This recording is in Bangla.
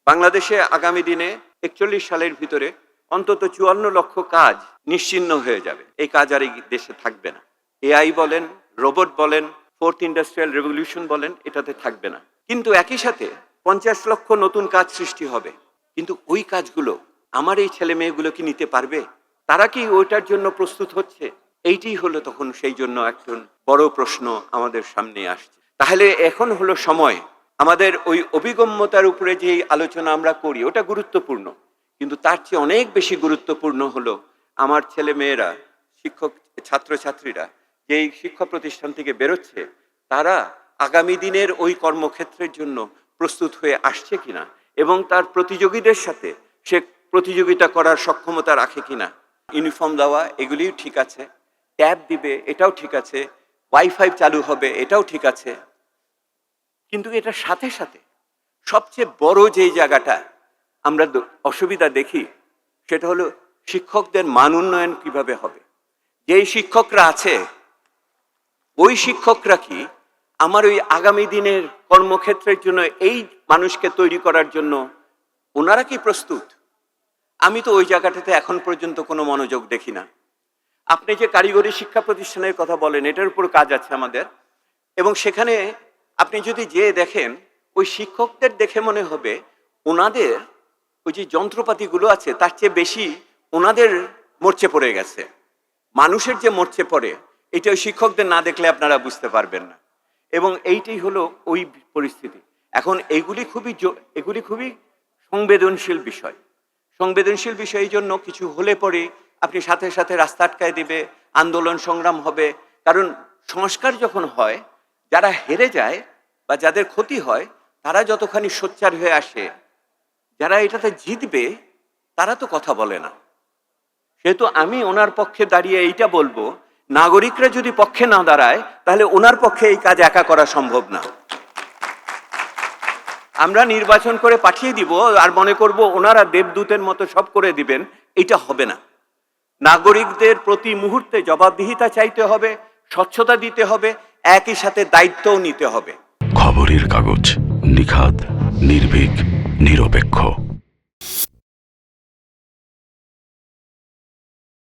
বাংলাদেশে আগামী দিনে 41 সালের ভিতরে অন্তত 54 লক্ষ কাজ নিশ্চিহ্ন হয়ে যাবে। এই কাজ আর এই দেশে থাকবে না। এআই বলেন, রোবট বলেন, ফোর্থ ইন্ডাস্ট্রিয়াল রেভলিউশন বলেন, এটাতে থাকবে না। কিন্তু একই সাথে 50 লক্ষ নতুন কাজ সৃষ্টি হবে। কিন্তু ওই কাজগুলো আমার এই ছেলে মেয়েগুলো কি নিতে পারবে? তারা কি ওইটার জন্য প্রস্তুত হচ্ছে? এইটি হলো তখন সেই জন্য একজন বড় প্রশ্ন আমাদের সামনে আসছে। তাহলে এখন হলো সময় আমাদের ওই অভিগম্যতার উপরে যে আলোচনা আমরা করি ওটা গুরুত্বপূর্ণ, কিন্তু তার চেয়ে অনেক বেশি গুরুত্বপূর্ণ হলো আমার ছেলে মেয়েরা, শিক্ষক ছাত্রছাত্রীরা যেই শিক্ষা প্রতিষ্ঠান থেকে বেরোচ্ছে তারা আগামী দিনের ওই কর্মক্ষেত্রের জন্য প্রস্তুত হয়ে আসছে কিনা এবং তার প্রতিযোগীদের সাথে সে প্রতিযোগিতা করার সক্ষমতা রাখে কিনা। ইউনিফর্ম দেওয়া এগুলিও ঠিক আছে, ট্যাব দিবে এটাও ঠিক আছে, ওয়াইফাই চালু হবে এটাও ঠিক আছে, কিন্তু এটার সাথে সাথে সবচেয়ে বড় যেই জায়গাটা আমরা অসুবিধা দেখি সেটা হলো শিক্ষকদের মান উন্নয়ন কিভাবে হবে। যেই শিক্ষকরা আছে ওই শিক্ষকরা কি আমার ওই আগামী দিনের কর্মক্ষেত্রের জন্য এই মানুষকে তৈরি করার জন্য ওনারা কি প্রস্তুত? আমি তো ওই জায়গাটাতে এখন পর্যন্ত কোনো মনোযোগ দেখি না। আপনি যে কারিগরি শিক্ষা প্রতিষ্ঠানের কথা বলেন এটার উপর কাজ আছে আমাদের, এবং সেখানে আপনি যদি যেয়ে দেখেন ওই শিক্ষকদের দেখে মনে হবে ওনাদের ওই যে যন্ত্রপাতিগুলো আছে তার চেয়ে বেশি ওনাদের মরচে পড়ে গেছে। মানুষের যে মরচে পড়ে এটা ওই শিক্ষকদের না দেখলে আপনারা বুঝতে পারবেন না। এবং এইটাই হলো ওই পরিস্থিতি। এখন এগুলি খুবই সংবেদনশীল বিষয়। সংবেদনশীল বিষয় এই জন্য কিছু হলে পরে আপনি সাথে সাথে রাস্তা আটকায় দিবে, আন্দোলন সংগ্রাম হবে। কারণ সংস্কার যখন হয়, যারা হেরে যায় বা যাদের ক্ষতি হয় তারা যতখানি সোচ্চার হয়ে আসে, যারা এটাতে জিতবে তারা তো কথা বলে না। সেহেতু আমি ওনার পক্ষে দাঁড়িয়ে এইটা বলবো, নাগরিকরা যদি পক্ষে না দাঁড়ায় তাহলে ওনার পক্ষে এই কাজ একা করা সম্ভব না। আমরা নির্বাচন করে পাঠিয়ে দিব আর মনে করব ওনারা দেবদূতের মতো সব করে দিবেন, এটা হবে না। নাগরিকদের প্রতি মুহূর্তে জবাবদিহিতা চাইতে হবে, স্বচ্ছতা দিতে হবে, একই সাথে দায়িত্বও নিতে হবে। খবরের কাগজ, নিখাত, নির্ভীক, নিরপেক্ষ।